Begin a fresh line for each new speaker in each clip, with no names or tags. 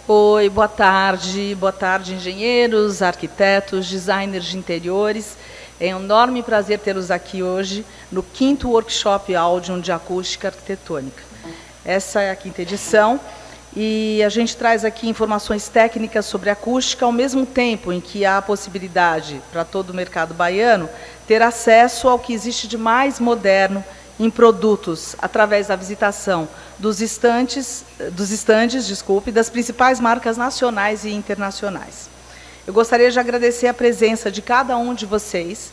Oi, boa tarde, engenheiros, arquitetos, designers de interiores. É um enorme prazer tê-los aqui hoje no 5º workshop Audium De Acústica Arquitetônica. Essa é a 5ª edição e a gente traz aqui informações técnicas sobre acústica, ao mesmo tempo em que há a possibilidade para todo o mercado baiano ter acesso ao que existe de mais moderno em produtos, através da visitação dos estandes, das principais marcas nacionais e internacionais. Eu gostaria de agradecer a presença de cada um de vocês,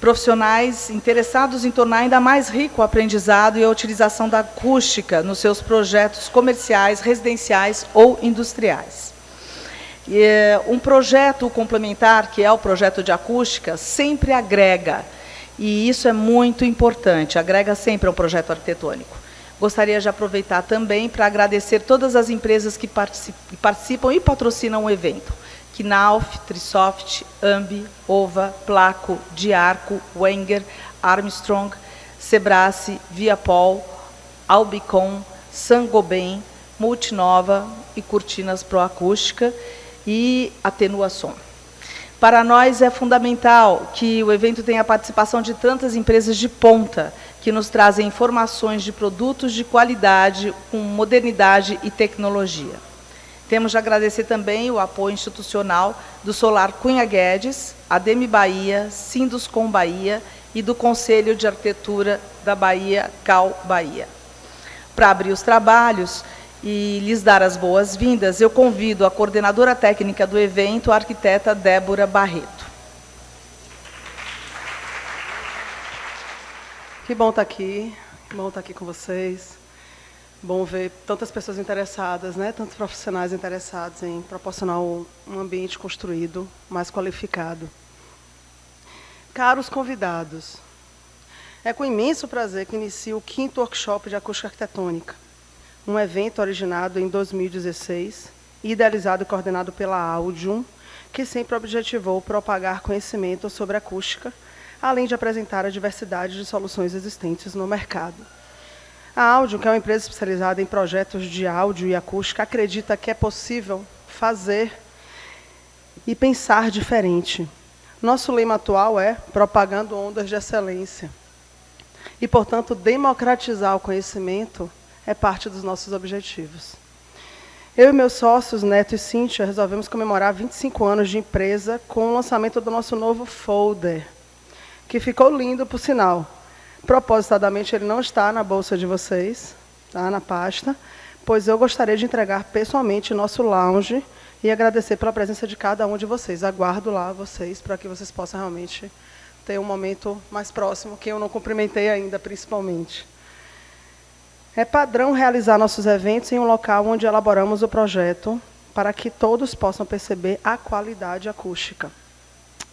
profissionais interessados em tornar ainda mais rico o aprendizado e a utilização da acústica nos seus projetos comerciais, residenciais ou industriais. Um projeto complementar, que é o projeto de acústica, sempre agrega. E isso é muito importante, agrega sempre ao projeto arquitetônico. Gostaria de aproveitar também para agradecer todas as empresas que participam e patrocinam o evento. Knauf, Trisoft, Ambi, Ova, Placo, Diarco, Wenger, Armstrong, Sebrace, Viapol, Albicon, Sangoben, Multinova e Cortinas Proacústica e Atenuação. Para nós é fundamental que o evento tenha a participação de tantas empresas de ponta, que nos trazem informações de produtos de qualidade, com modernidade e tecnologia. Temos de agradecer também o apoio institucional do Solar Cunha Guedes, Ademi Bahia, Sinduscom Bahia e do Conselho de Arquitetura da Bahia, Cal Bahia. Para abrir os trabalhos e lhes dar as boas-vindas, eu convido a coordenadora técnica do evento, a arquiteta Débora Barretto.
Que bom estar aqui com vocês. Bom ver tantas pessoas interessadas, né? Tantos profissionais interessados em proporcionar um ambiente construído mais qualificado. Caros convidados, é com imenso prazer que inicio o 5º workshop de acústica arquitetônica, um evento originado em 2016, idealizado e coordenado pela Audium, que sempre objetivou propagar conhecimento sobre acústica, além de apresentar a diversidade de soluções existentes no mercado. A Audium, que é uma empresa especializada em projetos de áudio e acústica, acredita que é possível fazer e pensar diferente. Nosso lema atual é propagando ondas de excelência. E, portanto, democratizar o conhecimento é parte dos nossos objetivos. Eu e meus sócios, Neto e Cíntia, resolvemos comemorar 25 anos de empresa com o lançamento do nosso novo folder, que ficou lindo, por sinal. Propositadamente, ele não está na bolsa de vocês, tá, na pasta, pois eu gostaria de entregar pessoalmente nosso lounge e agradecer pela presença de cada um de vocês. Aguardo lá vocês para que vocês possam realmente ter um momento mais próximo, que eu não cumprimentei ainda, principalmente. É padrão realizar nossos eventos em um local onde elaboramos o projeto para que todos possam perceber a qualidade acústica.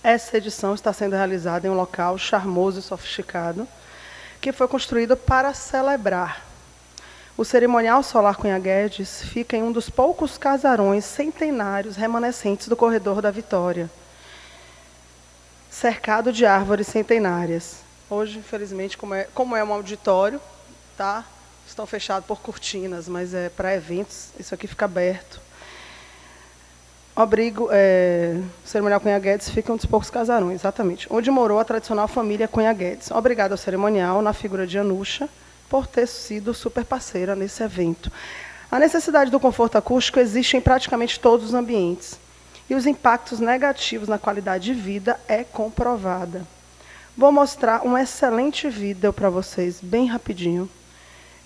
Essa edição está sendo realizada em um local charmoso e sofisticado, que foi construído para celebrar. O cerimonial Solar Cunha Guedes fica em um dos poucos casarões centenários remanescentes do Corredor da Vitória, cercado de árvores centenárias. Hoje, infelizmente, como é um auditório, tá? Estão fechados por cortinas, mas para eventos, isso aqui fica aberto. O cerimonial Cunha Guedes fica em um dos poucos casarões, exatamente, onde morou a tradicional família Cunha Guedes. Obrigada ao cerimonial, na figura de Anusha, por ter sido super parceira nesse evento. A necessidade do conforto acústico existe em praticamente todos os ambientes, e os impactos negativos na qualidade de vida é comprovada. Vou mostrar um excelente vídeo para vocês, bem rapidinho,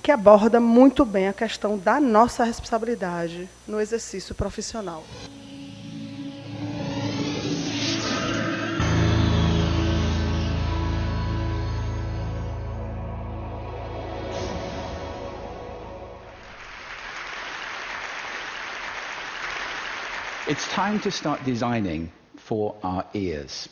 que aborda muito bem a questão da nossa responsabilidade no exercício profissional.
It's time to start designing for our ears.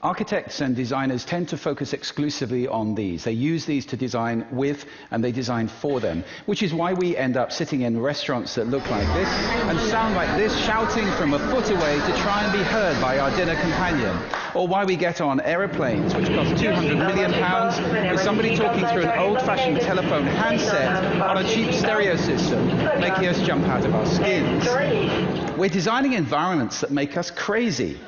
Architects and designers tend to focus exclusively on these. They use these to design with, and they design for them, which is why we end up sitting in restaurants that look like this and sound like this, shouting from a foot away to try and be heard by our dinner companion, or why we get on aeroplanes, which cost £200 million, with somebody talking through an old-fashioned telephone handset on a cheap stereo system, making us jump out of our skins. We're designing environments that make us crazy.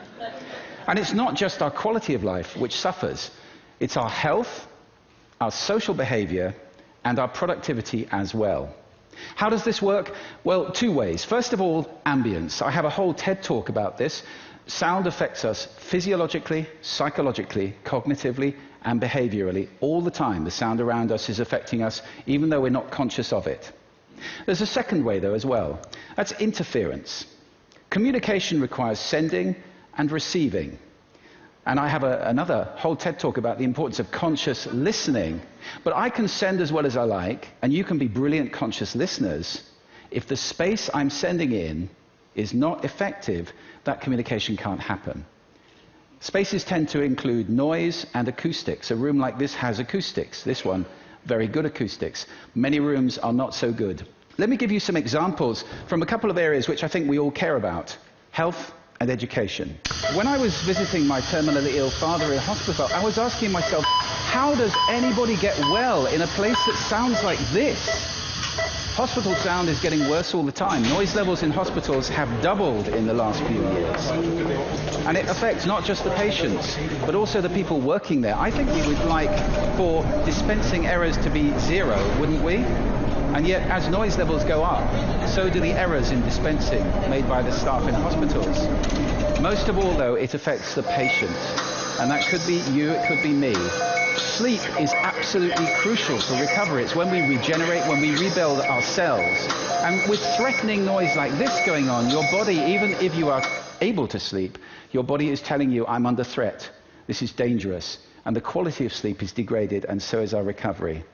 And it's not just our quality of life which suffers. It's our health, our social behavior, and our productivity as well. How does this work? Well, two ways. First of all, ambience. I have a whole TED talk about this. Sound affects us physiologically, psychologically, cognitively, and behaviorally all the time. The sound around us is affecting us, even though we're not conscious of it. There's a second way, though, as well. That's interference. Communication requires sending and receiving. And I have another whole TED talk about the importance of conscious listening. But I can send as well as I like, and you can be brilliant conscious listeners. If the space I'm sending in is not effective, that communication can't happen. Spaces tend to include noise and acoustics. A room like this has acoustics. This one, very good acoustics. Many rooms are not so good. Let me give you some examples from a couple of areas which I think we all care about. Health and education. When I was visiting my terminally ill father in hospital, I was asking myself, how does anybody get well in a place that sounds like this? Hospital sound is getting worse all the time. Noise levels in hospitals have doubled in the last few years. And it affects not just the patients, but also the people working there. I think we would like for dispensing errors to be zero, wouldn't we? And yet, as noise levels go up, so do the errors in dispensing made by the staff in hospitals. Most of all, though, it affects the patient. And that could be you, it could be me. Sleep is absolutely crucial for recovery. It's when we regenerate, when we rebuild our cells. And with threatening noise like this going on, your body, even if you are able to sleep, your body is telling you, I'm under threat. This is dangerous. And the quality of sleep is degraded, and so is our recovery.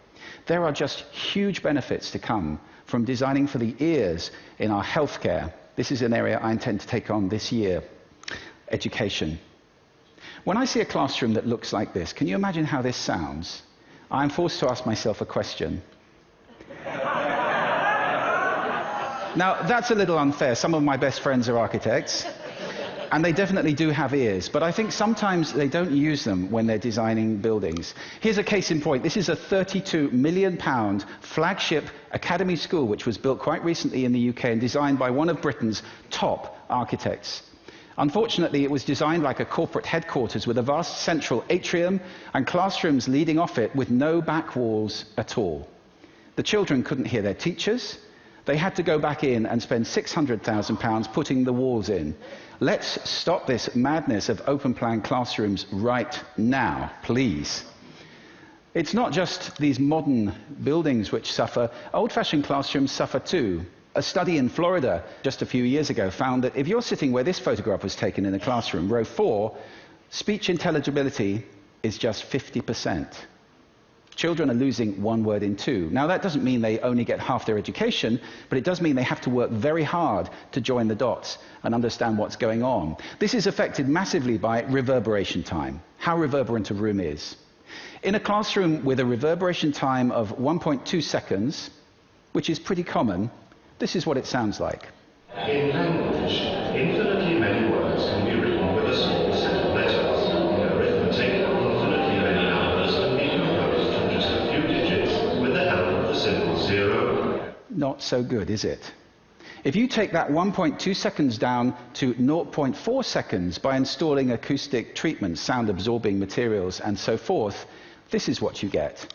There are just huge benefits to come from designing for the ears in our healthcare. This is an area I intend to take on this year. Education. When I see a classroom that looks like this, can you imagine how this sounds? I'm forced to ask myself a question. Now, that's a little unfair. Some of my best friends are architects. And they definitely do have ears, but I think sometimes they don't use them when they're designing buildings. Here's a case in point. This is a £32 million flagship academy school which was built quite recently in the UK and designed by one of Britain's top architects. Unfortunately, it was designed like a corporate headquarters with a vast central atrium and classrooms leading off it with no back walls at all. The children couldn't hear their teachers. They had to go back in and spend £600,000 putting the walls in. Let's stop this madness of open-plan classrooms right now, please. It's not just these modern buildings which suffer. Old-fashioned classrooms suffer too. A study in Florida just a few years ago found that if you're sitting where this photograph was taken in a classroom, row 4, speech intelligibility is just 50%. Children are losing one word in 2. Now, that doesn't mean they only get half their education, but it does mean they have to work very hard to join the dots and understand what's going on. This is affected massively by reverberation time, how reverberant a room is. In a classroom with a reverberation time of 1.2 seconds, which is pretty common, this is what it sounds like.
In language, infinitely many words can be written with a small set of letters. In arithmetic, infinitely many numbers can be composed from just a few digits with the help of the simple zero.
Not so good, is it? If you take that 1.2 seconds down to 0.4 seconds by installing acoustic treatments, sound-absorbing materials, and so forth, this is what you get.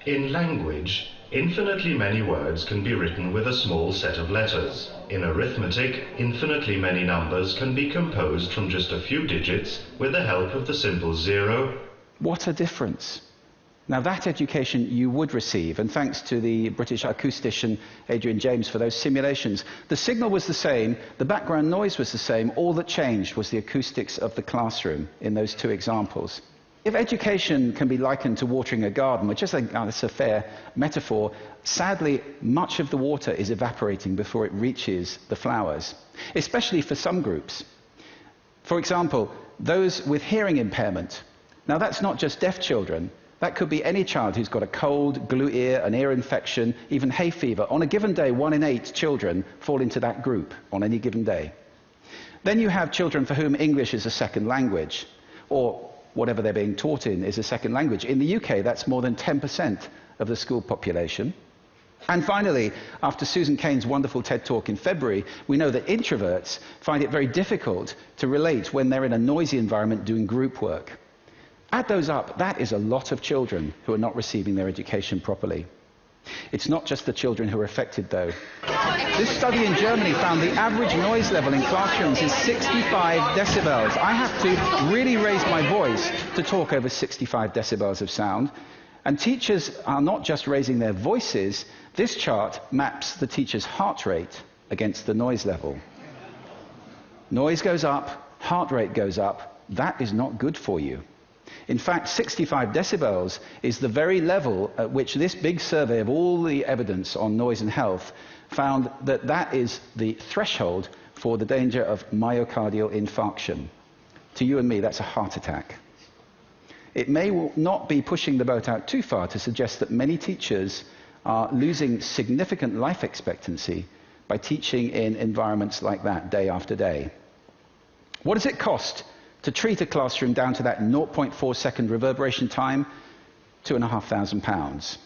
In language, infinitely many words can be written with a small set of letters. In arithmetic, infinitely many numbers can be composed from just a few digits with the help of the simple zero.
What a difference. Now, that education you would receive, and thanks to the British acoustician Adrian James for those simulations. The signal was the same, the background noise was the same, all that changed was the acoustics of the classroom in those two examples. If education can be likened to watering a garden, which I think that's a fair metaphor, sadly, much of the water is evaporating before it reaches the flowers, especially for some groups. For example, those with hearing impairment. Now, that's not just deaf children. That could be any child who's got a cold, glue ear, an ear infection, even hay fever. On a given day, 1 in 8 children fall into that group on any given day. Then you have children for whom English is a second language, or whatever they're being taught in is a second language. In the UK, that's more than 10% of the school population. And finally, after Susan Cain's wonderful TED Talk in February, we know that introverts find it very difficult to relate when they're in a noisy environment doing group work. Add those up, that is a lot of children who are not receiving their education properly. It's not just the children who are affected, though. This study in Germany found the average noise level in classrooms is 65 decibels. I have to really raise my voice to talk over 65 decibels of sound. And teachers are not just raising their voices. This chart maps the teacher's heart rate against the noise level. Noise goes up, heart rate goes up. That is not good for you. In fact, 65 decibels is the very level at which this big survey of all the evidence on noise and health found that that is the threshold for the danger of myocardial infarction. To you and me, that's a heart attack. It may not be pushing the boat out too far to suggest that many teachers are losing significant life expectancy by teaching in environments like that day after day. What does it cost to treat a classroom down to that 0.4 second reverberation time? £2,500.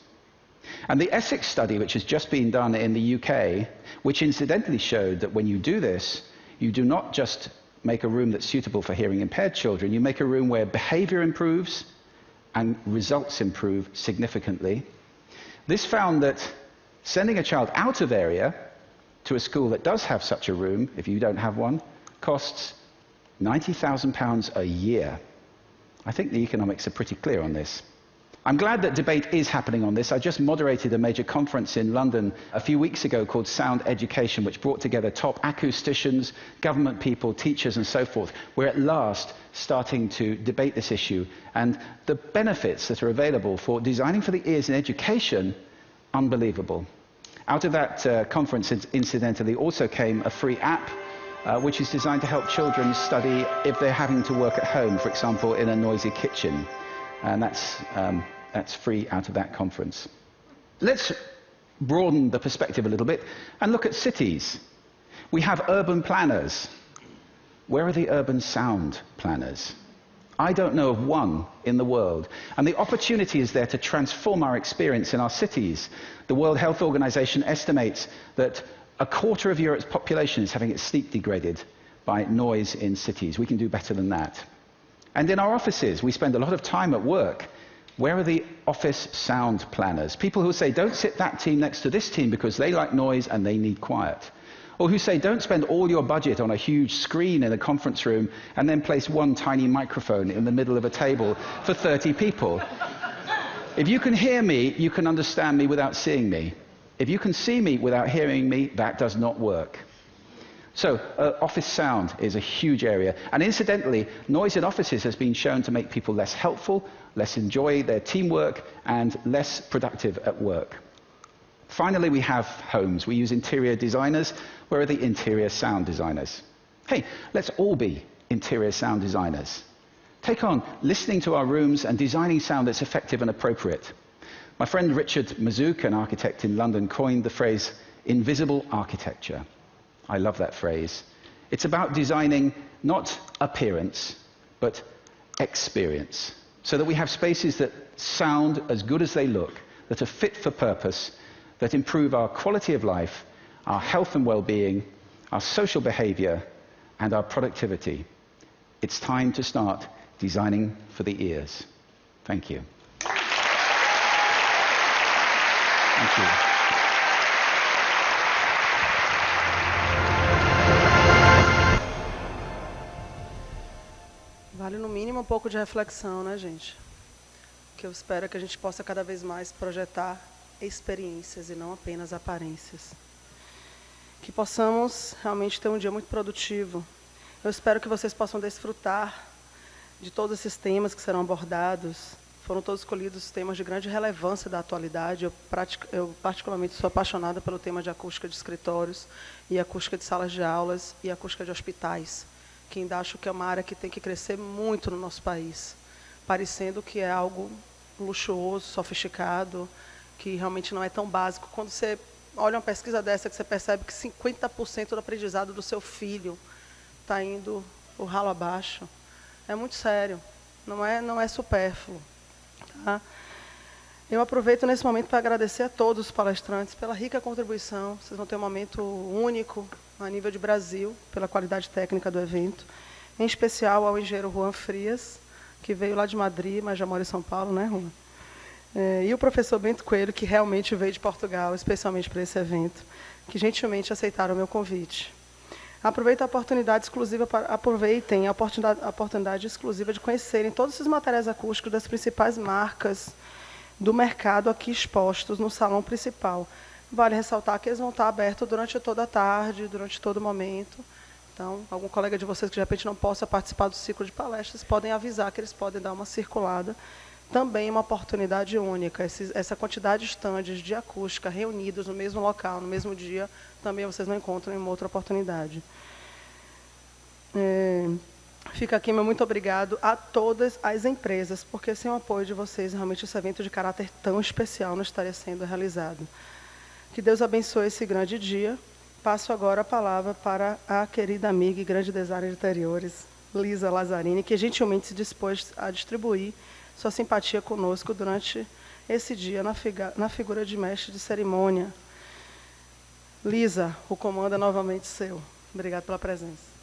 And the Essex study, which has just been done in the UK, which incidentally showed that when you do this, you do not just make a room that's suitable for hearing impaired children, you make a room where behavior improves and results improve significantly. This found that sending a child out of area to a school that does have such a room, if you don't have one, costs £90,000 a year. I think the economics are pretty clear on this. I'm glad that debate is happening on this. I just moderated a major conference in London a few weeks ago called Sound Education, which brought together top acousticians, government people, teachers and so forth. We're at last starting to debate this issue, and the benefits that are available for designing for the ears in education, unbelievable. Out of that conference, incidentally, also came a free app which is designed to help children study if they're having to work at home, for example, in a noisy kitchen. And that's free out of that conference. Let's broaden the perspective a little bit and look at cities. We have urban planners. Where are the urban sound planners? I don't know of one in the world. And the opportunity is there to transform our experience in our cities. The World Health Organization estimates that 1/4 of Europe's population is having its sleep degraded by noise in cities. We can do better than that. And in our offices, we spend a lot of time at work. Where are the office sound planners? People who say, don't sit that team next to this team because they like noise and they need quiet. Or who say, don't spend all your budget on a huge screen in a conference room and then place one tiny microphone in the middle of a table for 30 people. If you can hear me, you can understand me without seeing me. If you can see me without hearing me, that does not work. So, office sound is a huge area. And incidentally, noise in offices has been shown to make people less helpful, less enjoy their teamwork, and less productive at work. Finally, we have homes. We use interior designers. Where are the interior sound designers? Hey, let's all be interior sound designers. Take on listening to our rooms and designing sound that's effective and appropriate. My friend Richard Mazouk, an architect in London, coined the phrase invisible architecture. I love that phrase. It's about designing not appearance, but experience, so that we have spaces that sound as good as they look, that are fit for purpose, that improve our quality of life, our health and well-being, our social behavior, and our productivity. It's time to start designing for the ears. Thank you. Thank you.
Vale no mínimo pouco de reflexão, né, gente? O que eu espero é que a gente possa cada vez mais projetar experiências e não apenas aparências. Que possamos realmente ter um dia muito produtivo. Eu espero que vocês possam desfrutar de todos esses temas que serão abordados. Foram todos escolhidos temas de grande relevância da atualidade. Eu particularmente sou apaixonada pelo tema de acústica de escritórios e acústica de salas de aulas e acústica de hospitais. que ainda acho que é uma área que tem que crescer muito no nosso país, parecendo que é algo luxuoso, sofisticado, que realmente não é tão básico. Quando você olha uma pesquisa dessa, que você percebe que 50% do aprendizado do seu filho está indo o ralo abaixo, é muito sério, não é supérfluo. Tá? Eu aproveito nesse momento para agradecer a todos os palestrantes pela rica contribuição. Vocês vão ter um momento único a nível de Brasil, pela qualidade técnica do evento, em especial ao engenheiro Juan Frias, que veio lá de Madrid, mas já mora em São Paulo, né, Juan? E o professor Bento Coelho, que realmente veio de Portugal, especialmente para esse evento, que gentilmente aceitaram o meu convite. Aproveitem a oportunidade exclusiva de conhecerem todos esses materiais acústicos das principais marcas do mercado aqui expostos no salão principal. Vale ressaltar que eles vão estar abertos durante toda a tarde, durante todo o momento. Então, algum colega de vocês que de repente não possa participar do ciclo de palestras, podem avisar que eles podem dar uma circulada. Também uma oportunidade única. Essa quantidade de estandes de acústica reunidos no mesmo local, no mesmo dia, também vocês não encontram em uma outra oportunidade. Fica aqui meu muito obrigado a todas as empresas, porque sem o apoio de vocês, realmente esse evento de caráter tão especial não estaria sendo realizado. Que Deus abençoe esse grande dia. Passo agora a palavra para a querida amiga e grande designer de interiores, Lisa Lazzarini, que gentilmente se dispôs a distribuir sua simpatia conosco durante esse dia na figura de mestre de cerimônia. Lisa, o comando é novamente seu. Obrigada pela presença.